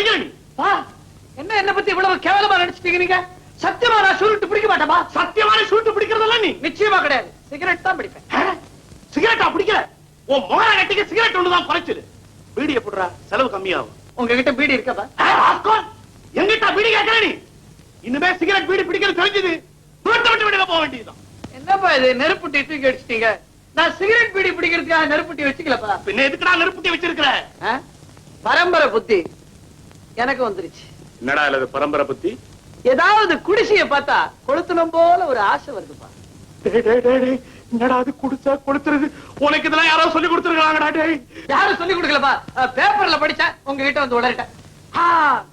படிக்கிற நீ? என்ன பத்தி இவ்வளவு கேவலமா நினைச்சிட்டீங்க நீங்க? சத்தியமா நான் சுருட்டு பிடிக்க மாட்டேன்பா. சத்தியமான சுருட்டு பிடிக்கிறதெல்லாம் நீ? நிச்சயமா கிடையாது. சிகரெட் தான் பிடிப்பேன். சிகரெட்டா பிடிக்கிற? உன் மோர கட்டிக்கு சிகரெட் ஒண்ணுதான் குறைச்சது. பீடி எப்படிடா? செலவு கம்மியாகும். உங்ககிட்ட பீடி இருக்கப்பா? எங்கிட்ட பீடி கேட்கற நீ? இனிமே சிகரெட் பீடி பிடிக்கிறது தெரிஞ்சது வீட்டை விட்டு வெளியில போக வேண்டியதுதான். என்னப்பா இது நெருப்புட்டி தூக்கி அடிச்சிட்டீங்க? நான் சிகரெட் பீடி பிடிக்கிறதுக்காக நெருப்புட்டி வச்சுக்கலப்பா. பின்ன எதுக்குடா நெருப்புட்டி வச்சிருக்கிற? பரம்பரை புத்தி எனக்கு வந்துருச்சு. என்னடா இல்ல பரம்பரை புத்தி? ஏதாவது குடிசைய பார்த்தா கொளுத்தணும் போல ஒரு ஆசை வருதுப்பா. என்னடா அது குடிச்சா கொளுத்துறது? உனக்கு இதெல்லாம் யாரோ சொல்லி கொடுத்துருக்காங்கடா? யாரும் சொல்லி கொடுக்கலப்பா. பேப்பர்ல படிச்சேன், உங்ககிட்ட வந்து உளறிட்டேன்.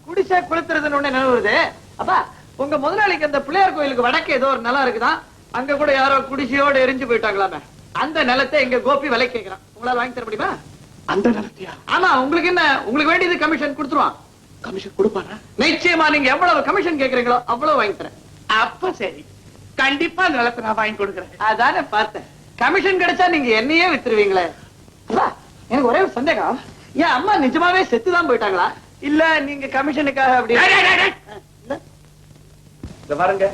குடிசை கொளுத்துறதுன்னு ஒண்ணு நினைவுது. அப்பா உங்க முதலாளிக்கு அந்த பிள்ளையார் கோயிலுக்கு வடக்கு ஏதோ ஒரு நிலம் இருக்குதான், அங்க கூட யாரோ குடிசையோட எரிஞ்சு போயிட்டாங்களாமே. அந்த நிலத்தை எங்க கோபி விலை கேட்கிறான். உங்களால வாங்கி தர முடியுமா? அந்த நிலத்தையா? ஆமா. உங்களுக்கு என்ன, உங்களுக்கு வேண்டியது கமிஷன் கொடுத்துருவான். கமிஷன் கொடுப்பானா? நிச்சயமா. நீங்க எவ்வளவு கமிஷன் கேக்குறீங்களோ அவ்வளவு வாங்கி தரேன். அப்ப சரி, கண்டிப்பா நிலத்தை நான் வாங்கி கொடுக்குறேன். அதானே பார்த்தேன். கமிஷன் கிடைச்சா நீங்க என்னையே வித்துருவீங்களே. எனக்கு ஒரே ஒரு சந்தேகம், என் அம்மா நிஜமாவே செத்துதான் போயிட்டாங்களா இல்ல நீங்க கமிஷனுக்காக அப்படி? பாருங்க,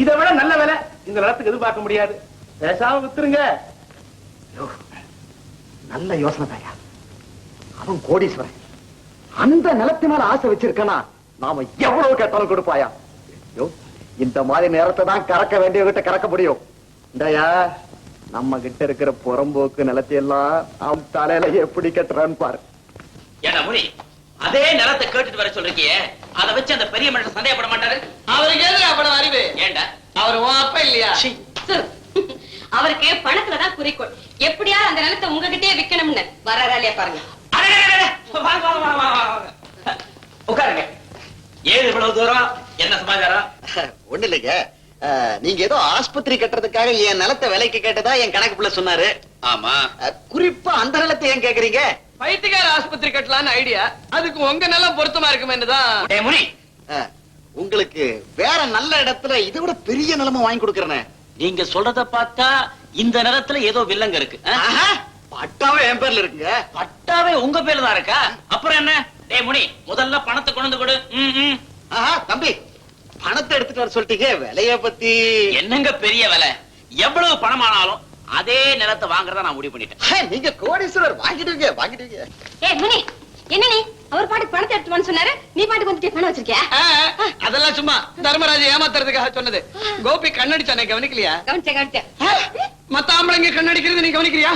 இதை விட நல்ல வேலை இந்த நிலத்துக்கு எதிர்பார்க்க முடியாது. பேசாம வித்துருங்க. நல்ல யோசனை தாயா. அவன் கோடீஸ்வரன், அந்த நிலத்து மேல ஆசை வச்சிருக்கனா நாம எவ்வளவு கேட்டாலும் கொடுப்பாயா? இந்த மாதிரி நேரத்தை தான் கறக்க வேண்டியவகிட்ட கறக்க முடியும். இந்தயா நம்ம கிட்ட இருக்கிற புறம்போக்கு நிலத்தை எல்லாம் அவன் தலையில எப்படி கட்டுறான்னு பாரு. ஏடா முனி, அதே நிலத்தை கேட்டுட்டு வர சொல்றீங்க, அதை வச்சு அந்த பெரிய மனுஷன் சந்தேகப்பட மாட்டாரு? அவருக்கு எதிர அவ்வளவு அறிவு. ஏண்டா அவர் உன் அப்பா இல்லையா? அவருக்கு பணத்துலதான் குறிக்கோள். எப்படியா அந்த நிலத்தை உங்ககிட்டயே விக்கணும்னு வராலியா பாருங்க. உட்காருங்க. ஏது இவ்வளவு தூரம்? என்ன சமாச்சாரம்? ஒண்ணு இல்லைங்க, நீங்க ஏதோ ஆஸ்பத்திரி கட்டுறதுக்காக என் நிலத்தை விலைக்கு கேட்டதா என் கணக்குள்ள சொன்னாரு. ஆமா. குறிப்பா அந்த நிலத்தை ஏன் கேக்குறீங்க? பைத்தியக்கார ஆஸ்பத்திரி கட்டலான்னு ஐடியா. அதுக்கு உங்க நிலம் பொருத்தமா இருக்குமேதான். முனி, உங்களுக்கு வேற நல்ல இடத்துல இதை விட பெரிய நிலமா வாங்கி கொடுக்கறேன். நீங்க சொல்றத பார்த்தா இந்த நிலத்துல ஏதோ வில்லங்க இருக்கு. பட்டாவே என் பேர்ல இருக்குங்க. பட்டாவே உங்க பேர்ல தான் இருக்கா? அப்புறம் என்ன? டேய் முனி, முதல்ல பணத்தை கொண்டு கொடு. தம்பி, பணத்தை எடுத்துட்டு வர சொல்லிட்டீங்க, விலைய பத்தி என்னங்க பெரிய விலை? எவ்வளவு பணமானாலும் அதே நிலத்தை வாங்குறதா நான் முடிவு பண்ணிட்டேன். நீங்க கோடீஸ்வரர், வாங்கிடுவீங்க வாங்கிடுவீங்க. முனி, என்ன நீ அவர் பாட்டுக்கு பணத்தை எடுத்துவான்னு சொன்னாரு, நீ பாட்டுக்கு வந்துட்டு பணம் வச்சிருக்கியா? அதெல்லாம் சும்மா தர்மராஜ ஏமாத்துறதுக்காக சொன்னது. கோபி கண்ணடிச்சானே, கவனிக்கலையா? கவனிச்சேன். மத்த ஆம்பளைங்க கண்ணடிக்கிறது நீ கவனிக்கிறியா?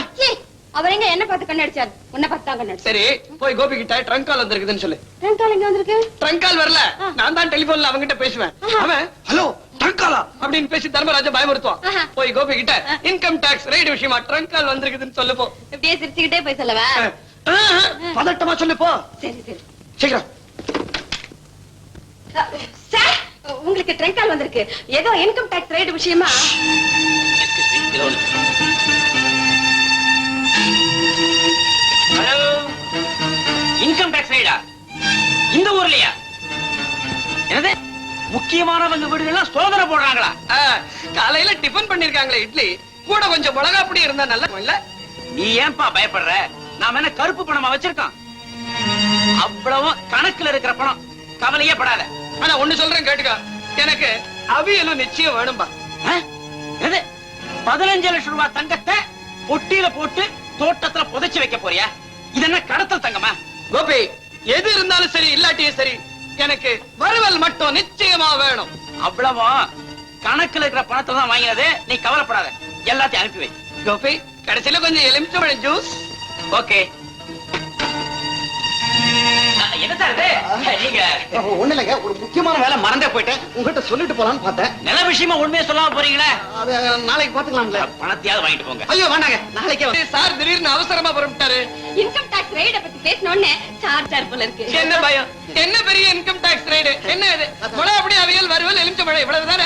அவர் எங்க என்ன பார்த்து கண்ணடிச்சாரு? உன்னை பார்த்து தான் கண்ணடிச்சாரு. சரி, போய் கோபி கிட்ட ட்ரங்க் கால் வந்திருக்குதுன்னு சொல்லு. ட்ரங்க் கால் எங்க வந்திருக்கு? ட்ரங்க் கால் வரல, நான் தான் டெலிபோன்ல அவங்கிட்ட பேசுவேன். அவன் ஹலோ ட்ரங்க் காலா அப்படின்னு பேசி தர்மராஜ பயமுறுத்துவான். போய் கோபி கிட்ட இன்கம் டாக்ஸ் ரைடு விஷயமா ட்ரங்க் கால் வந்திருக்குதுன்னு சொல்லு போ. இப்படியே சிரிச்சுக்கிட்டே போய் சொல்லவா? பதட்டமா சொல்லு போ. சரி சரி சீக்கிரம். சார், உங்களுக்கு ட்ரங்க் கால் வந்திருக்கு. ஏதோ இன்கம் டாக்ஸ் ரைடு விஷயமா. ஹலோ, இன்கம் டாக்ஸ் ரைடா? இந்த ஊர்லயா? என்னது, முக்கியமானவங்க வீடுகள்லாம் சோதனை போடுறாங்களா? காலையில டிபன் பண்ணிருக்காங்களே இட்லி, கூட கொஞ்சம் மிளகா பொடி இருந்தா நல்லா இல்ல? நீ ஏன்பா பயப்படுற? நாம என்ன கருப்பு பணமா வச்சிருக்கோம்? அவ்வளவு கணக்குல இருக்கிற பணம், கவலையே படாத. ஆனா ஒண்ணு சொல்றேன் கேட்டுக்க, எனக்கு அவியலும் நிச்சயம் வேணும்பா. 15 லட்சம் ரூபாய் தங்கத்தை பொட்டியில போட்டு தோட்டத்துல புதைச்சு வைக்க போறியா? இது என்ன கடத்தல் தங்கமா? கோபி, எது இருந்தாலும் சரி இல்லாட்டியும் சரி, எனக்கு வறுவல் மட்டும் நிச்சயமா வேணும். அவ்வளவா? கணக்குல இருக்கிற பணத்தை தான் வாங்கினது, நீ கவலைப்படாத, எல்லாத்தையும் அனுப்பி வை. கோபி, கடைசியில கொஞ்சம் எலுமிச்சம்பழம் ஜூஸ். ஓகே. என்ன சார் இது? நீங்க ஒண்ணு இல்லைங்க, ஒரு முக்கியமான வேலை மறந்தே போயிட்டேன், உங்ககிட்ட சொல்லிட்டு போலான்னு பார்த்தேன். நில விஷயமா உண்மையை சொல்லாம போறீங்களே? அது நாளைக்கு பாத்துக்கலாம்ல. பணத்தையாவது வாங்கிட்டு போங்க. ஐயோ வேண்டாங்க, நாளைக்கே. சார் திடீர்னு அவசரமா புறப்பட்டாரு. இன்கம் டாக்ஸ் ரைட பத்தி பேசணும்னு சார்ஜர் போல இருக்கு. என்ன பயம்? என்ன பெரிய இன்கம் டாக்ஸ் ரைடு? என்ன இது? அப்படி அவியல் வறுவல் எலுமிச்சம்பழம் இவ்வளவுதான்.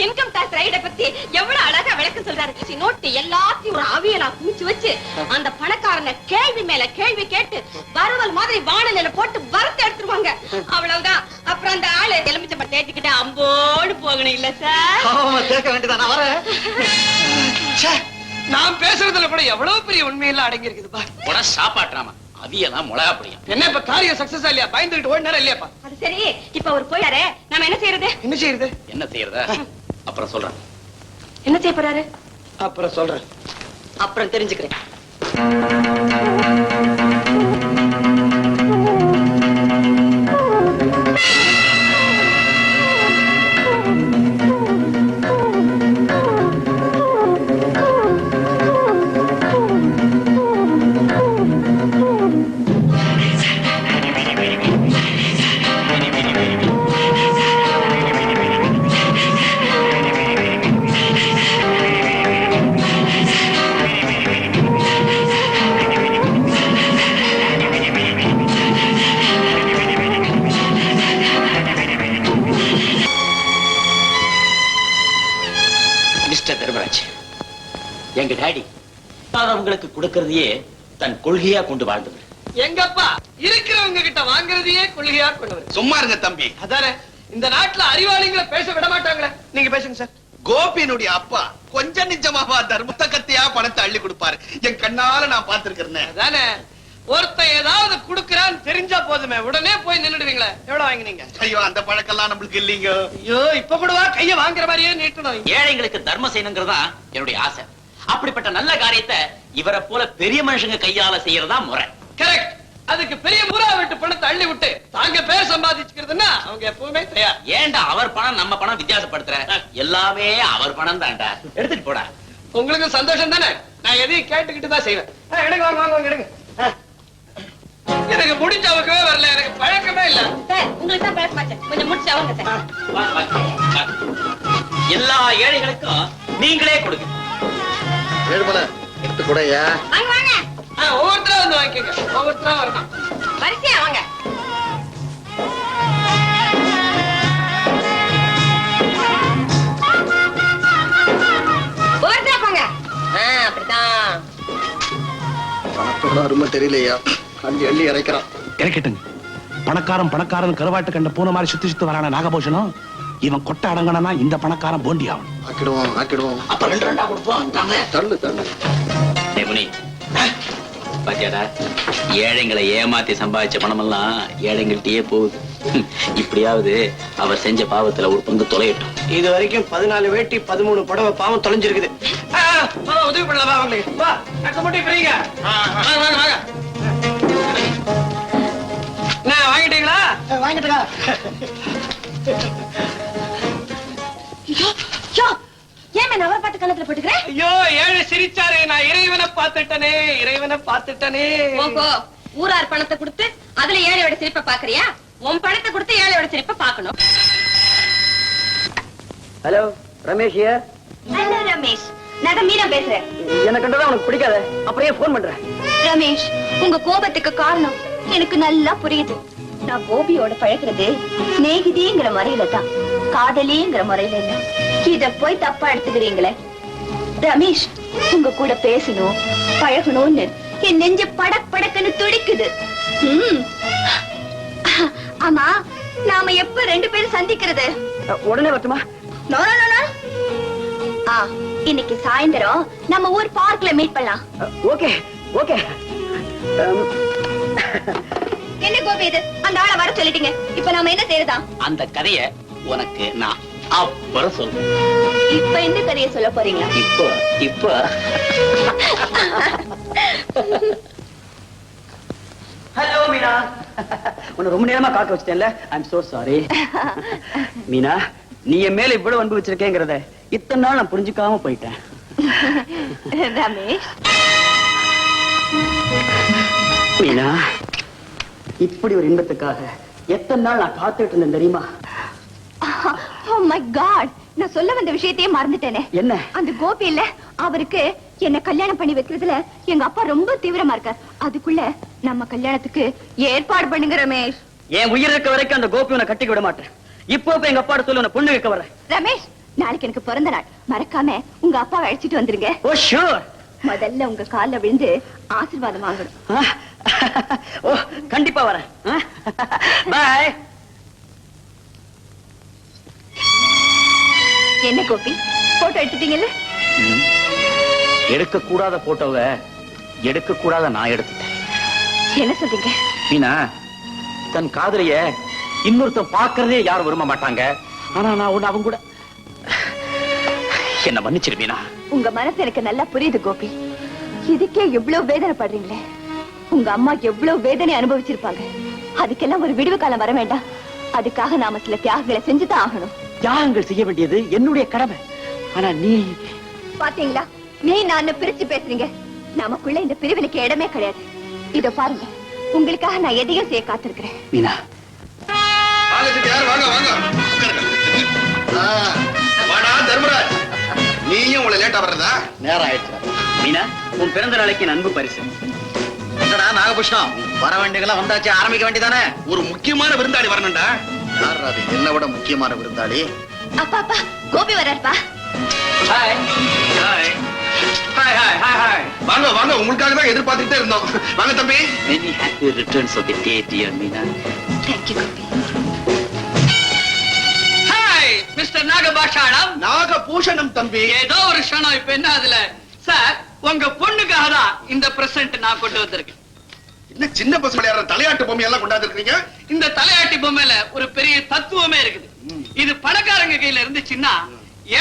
இன்கம் டாக்ஸ் ரைட பத்தி எவ்வளவு அழகா விளக்கம் சொல்றாரு. நோட்டு எல்லாத்தையும் ஒரு அவியலா குமிச்சு வச்சு அந்த பணக்காரனை கேள்வி மேல கேள்வி கேட்டு வறுவல் மாதிரி வானலில போட்டு வறுத்து எடுத்துருவாங்க. அவ்வளவுதான். அப்புறம் அந்த ஆளு எலுமிச்சம்பழம் தேடிக்கிட்டு அம்போடு போகணும் இல்ல சார்? கேட்க வேண்டியதான் வரேன். நான் பேசுறதுல கூட எவ்வளவு பெரிய உண்மையெல்லாம் அடங்கி இருக்குது. சாப்பாட்டுறாமா அவியெல்லாம் மிளகா பிடிக்கும். என்ன இப்ப காரியம் சக்சஸ் இல்லையா? பயந்துகிட்டு ஓடினாரா இல்லையாப்பா? அது சரி, இப்ப அவர் போயாரே, நாம என்ன செய்யறது? என்ன செய்யறது? என்ன செய்யறதா? அப்புறம் சொல்றேன். என்ன செய்ய போறாரு? அப்புறம் சொல்றேன். அப்புறம் தெரிஞ்சுக்கிறேன். மிஸ்டர் தர்மராஜ், எங்க டாடி அவங்களுக்கு கொடுக்கறதையே தன் கொள்கையா கொண்டு வாழ்ந்தவர். எங்கப்பா இருக்கிறவங்க கிட்ட வாங்குறதையே கொள்கையா கொண்டவர். சும்மா இருங்க தம்பி. அதானே இந்த நாட்டுல அறிவாளிகளை பேச விட மாட்டாங்களே. நீங்க பேசுங்க சார். கோபியினுடைய அப்பா கொஞ்சம் நிஜமாவா தர்மத்தை கத்தியா பணத்தை அள்ளி கொடுப்பாரு. என் கண்ணால நான் பார்த்திருக்கிறேன். அதானே ஒருத்தன் ஏதாவது குடுக்கறான்னு தெரிஞ்சா போதுமே, உடனே போய் நின்னுடுவீங்களே. எவ்வளவு வாங்கினீங்க? ஐயோ, அந்த பழக்கெல்லாம் நம்மளுக்கு இல்லீங்க. ஐயோ, இப்ப கூடவா கைய வாங்குற மாதிரியே நீட்டணும்? ஏழைங்களுக்கு தர்மம் செய்யணுங்கிறதா என்னுடைய ஆசை. அப்படிப்பட்ட நல்ல காரியத்தை இவரை போல பெரிய மனுஷங்க கையால செய்யறதா முறை. கரெக்ட். அதுக்கு பெரிய முறா விட்டு பணத்தை அள்ளி விட்டு தாங்க பேர் சம்பாதிச்சுக்கிறதுன்னா அவங்க எப்பவுமே தயார். ஏண்டா அவர் பணம் நம்ம பணம் வித்தியாசப்படுத்துற? எல்லாமே அவர் பணம் தான்டா. எடுத்துட்டு போடா. உங்களுக்கு சந்தோஷம் தானே? நான் எதையும் கேட்டுக்கிட்டு தான் செய்வேன். எடுங்க, வாங்க வாங்க எடுங்க. எனக்கு முடிஞ்ச அவக்கவே வரல, எனக்கு பழக்கமே இல்ல. சார், உங்களுக்கு தான் பழக்கமாச்சு, கொஞ்சம் முடிச்சு அவங்க சார். வா, வா, வா. எல்லா ஏழைகளுக்கும் நீங்களே கொடுங்க. ஏழுமலை எடுத்து கூடயா? வாங்க வாங்க, ஒவ்வொருத்தரா வந்து வாங்கிக்கோங்க. ஒவ்வொருத்தரா வரணும். வரிசையா வாங்க. ஒவ்வொருத்தரா போங்க. அப்படிதான். பணத்தோட அருமை தெரியலையா? அள்ளி அள்ளி இறைக்கிறான். இறக்கட்டுங்க. பணக்காரன் கருவாட்டு கண்ட பூனை மாதிரி சுத்தி சுத்தி வரான நாகபூஷணம் இவன் கொட்டை அடங்கனா இந்த பணக்காரன் போண்டி ஆகணும். ஆக்கிடுவோம். அப்ப 2 கொடுப்போம். தள்ளு. முனி, பாத்தியாடா, ஏழைங்களை ஏமாத்தி சம்பாதிச்ச பணமெல்லாம் ஏழைங்கள்ட்டயே போகுது. இப்படியாவது அவர் செஞ்ச பாவத்துல ஒரு பங்கு தொலையட்டும். இது வரைக்கும் 14 வேட்டி 13 புடவை பாவம் தொலைஞ்சிருக்குது. உதவி பண்ணலாம் அவங்களுக்கு. வா, அக்க மட்டும் பிரிங்க. வாங்க வாங்க. நான் வாங்கிட்டீங்களா? வாங்கிட்டா. ஏன் நவர பாட்டு கணத்துல போட்டுக்கிறேன்? ஐயோ, ஏழை சிரிச்சாரு. நான் இறைவனை பார்த்துட்டனே. ஓஹோ, ஊரார் பணத்தை கொடுத்து அதுல ஏழையோட சிரிப்பை பாக்குறியா? உன் பணத்தை கொடுத்து ஏழையோட சிரிப்பை பாக்கணும். Hello, Ramesh here. Hello Ramesh, நான் மீனா பேசுறேன். எனக்கு கண்டதா உனக்கு பிடிக்காத, அப்புறம் ஏன் போன் பண்றேன்? ரமேஷ், உங்க கோபத்துக்கு காரணம் எனக்கு நல்லா புரியுது. நான் கோபியோட பழகிறது சிநேகிதிங்கிற முறையில தான், காதலிங்கிற முறையில இல்ல. இத போய் தப்பா எடுத்துக்கிறீங்களே. ரமேஷ், உங்க கூட பேசணும் பழகணும்னு என் நெஞ்சு படக்குன்னு துடிக்குது. ஆமா, நாம எப்ப 2 பேரும் சந்திக்கிறது? உடனே வரட்டுமா? No no no. இன்னைக்கு சாயந்தரம் நம்ம ஊர் பார்க்ல மீட் பண்ணலாம். ஓகே. என்ன கோபி இது? அந்த ஆளை வர சொல்லிட்டீங்க, இப்ப நாம என்ன செய்யறதா? அந்த கதைய உனக்கு நான் அப்புறம் சொல்றேன். இப்ப எந்த கதையை சொல்ல போறீங்களா? இப்போ ஹலோ மீனா, உன்னை ரொம்ப நேரமா காக்க வச்சிட்டேன்ல. I'm so sorry. மீனா, நீ என் மேல இவ்வளவு அன்பு வச்சிருக்கேங்கிறத இத்தனை நாள் நான் புரிஞ்சுக்காம போயிட்டேன். ரமேஷ், மீனா, இப்படி ஒரு இன்பத்துக்காக எத்தனை நாள் நான் காத்துட்டு இருந்தேன் தெரியுமா? oh my god, நான் சொல்ல வந்த விஷயத்தையே மறந்துட்டேனே. என்ன? அந்த கோபி இல்ல, அவருக்கு என்ன கல்யாணம் பண்ணி வைக்கிறதுல எங்க அப்பா ரொம்ப தீவிரமா இருக்கார். அதுக்குள்ள நம்ம கல்யாணத்துக்கு ஏற்பாடு பண்ணுங்க ரமேஷ். என் உயிர் இருக்க வரைக்கும் அந்த கோபி உன்னை கட்டிக்க விட மாட்டேன். இப்போ எங்க அப்பாட்ட சொல்லி உன்னை பொண்ணு வைக்க வர்றேன். ரமேஷ், நாளைக்கு எனக்கு பிறந்த நாள், மறக்காம உங்க அப்பாவை அழைச்சிட்டு வந்துருங்க. ஓ ஷூர். முதல்ல உங்க கால்ல விழுந்து ஆசீர்வாதம் வாங்கணும். ஓ, கண்டிப்பா வரேன். பை. என்ன கோபி, போட்டோ எடுத்துட்டீங்கல்ல? எடுக்க கூடாத போட்டோவை எடுக்க கூடாத நான் எடுத்துட்டேன். என்ன சொல்றீங்க? மீனா, தன் காதலிய இன்னொருத்தன் பார்க்கறதே யாரும் விரும்ப மாட்டாங்க. ஆனா நான் ஒண்ணு அவங்க கூட என்ன மன்னிச்சிரு மீனா. உங்க மனசு எனக்கு நல்லா புரியுது கோபி. இதுக்கே எவ்வளவு வேதனை படுறீங்களே. உங்க அம்மா எவ்வளவு வேதனை அனுபவிச்சிருப்பாங்க. அதுக்கெல்லாம் ஒரு விடுவு காலம் வர வேண்டாம். அதுக்காக நாம சில தியாகங்களை செஞ்சுதான் ஆகணும். தியாகங்கள் செய்ய வேண்டியது என்னுடைய கடமை. ஆனா நீ பாத்தீங்களா, நீ நான் பிரிச்சு பேசுறீங்க. நமக்குள்ள இந்த பிரிவினைக்கு இடமே கிடையாது. இதோ பாருங்க, உங்களுக்காக நான் எதையும் செய்ய காத்திருக்கிறேன். மீனா, வாங்க செட்டியார், வாங்க வாங்க உட்காருங்க. வாடா தர்மராஜ், நீயும் உங்களை லேட்டா வர்றதா? நேரம் ஆயிடுச்சு. மீனா, உன் பிறந்த நாளைக்கு என் அன்பு பரிசு. என்னடா நாகபூஷணம், வர வேண்டியதெல்லாம் வந்தாச்சு, ஆரம்பிக்க வேண்டியதானே? ஒரு முக்கியமான விருந்தாளி வரணும்டா. யார் அது? என்ன விட முக்கியமான விருந்தாளி? அப்பா அப்பா, கோபி வர்றாருப்பா. Hi hi hi hi hi hi. வாங்க வாங்க, உங்களுக்காக தான் எதிர்பார்த்துட்டே இருந்தோம். வாங்க தம்பி. Many happy returns of the day, dear Meena. Thank you Gopi. Hi mister Nagapashanam. Nagabhushanam தம்பி. ஏதோ ஒரு க்ஷணம். இப்ப என்ன அதுல? சார், உங்க பொண்ணுக்காக தான் இந்த பிரசன்ட் நான் கொண்டு வந்திருக்கேன். என்ன சின்ன பசங்க விளையாடுற தலையாட்டு பொம்மை எல்லாம் கொண்டாந்து இருக்கீங்க? இந்த தலையாட்டி பொம்மையில ஒரு பெரிய தத்துவமே இருக்குது. இது பணக்காரங்க கையில இருந்துச்சுன்னா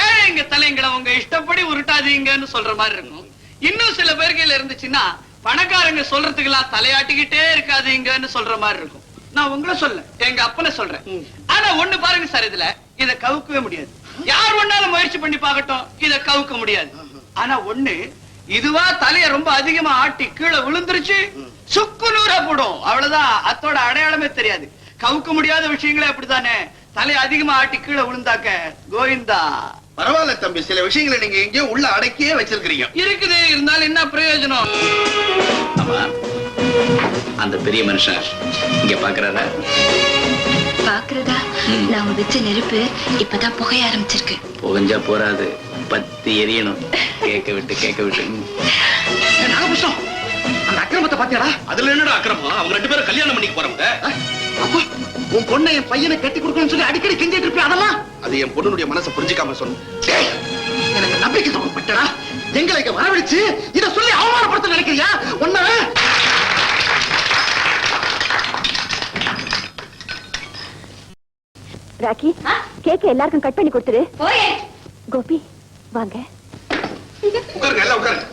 ஏழைங்க தலைங்களை உங்க இஷ்டப்படி உருட்டாதீங்கன்னு சொல்ற மாதிரி இருக்கும். இன்னும் சில பேர் கையில இருந்துச்சுன்னா பணக்காரங்க சொல்றதுக்கு எல்லாம் தலையாட்டிக்கிட்டே இருக்காதீங்கன்னு சொல்ற மாதிரி இருக்கும். நான் உங்களை சொல்ல, எங்க அப்பனை சொல்றேன். ஆனா ஒண்ணு பாருங்க சார், இதுல இத கவுக்கவே முடியாது. யார் ஒண்ணாலும் முயற்சி பண்ணி பார்க்கட்டும், இத கவுக்க முடியாது. ஆனா ஒண்ணு, இதுவா தலைய ரொம்ப அதிகமா ஆட்டி கீழே விழுந்துருச்சு, சுக்கு நூறா போடும். அவ்வளவுதான், அத்தோட அடையாளமே தெரியாது. கவுக்க முடியாத விஷயங்களே அப்படித்தானே. தலைய அதிகமா ஆட்டி கீழே விழுந்தாக்க கோவிந்தா. பரவாயில்ல தம்பி, சில விஷயங்களை நீங்க எங்கேயோ உள்ள அடக்கியே வச்சிருக்கீங்க. இருக்குது, இருந்தாலும் என்ன பிரயோஜனம்? ஆமா, அந்த பெரிய மனுஷன் இங்க பாக்குறாரா? பாக்குறதா? நாம வச்ச நெருப்பு இப்பதான் புகைய ஆரம்பிச்சிருக்கு. புகஞ்சா போறாது, பத்தி எரியணும். கேட்க விட்டு கேட்க விட்டு. நாகபூஷணம், அந்த அக்கிரமத்தை பாத்தியாடா? அதுல என்னடா அக்கிரமம்? அவங்க ரெண்டு பேரும் கல்யாணம் பண்ணிக்க போறவங்க. அப்பா, உன் பொண்ணை என் பையனை கட்டி கொடுக்கணும்னு சொல்லி அடிக்கடி கெஞ்சிட்டு இருப்பேன். அதெல்லாம் அது என் பொண்ணுடைய மனசை புரிஞ்சுக்காம சொன்னேன். எனக்கு நம்பிக்கை துரோகப்பட்டடா. எங்களை இங்க வரவழைச்சு இத சொல்லி அவமானப்படுத்த நினைக்கிறியா? ஒண்ணு ராக்கி, கேக்க எல்லாருக்கும் கட் பண்ணி கொடுத்துரு. போயே கோபி, வாங்க. உட்காருங்க, எல்லாம் உட்காருங்க.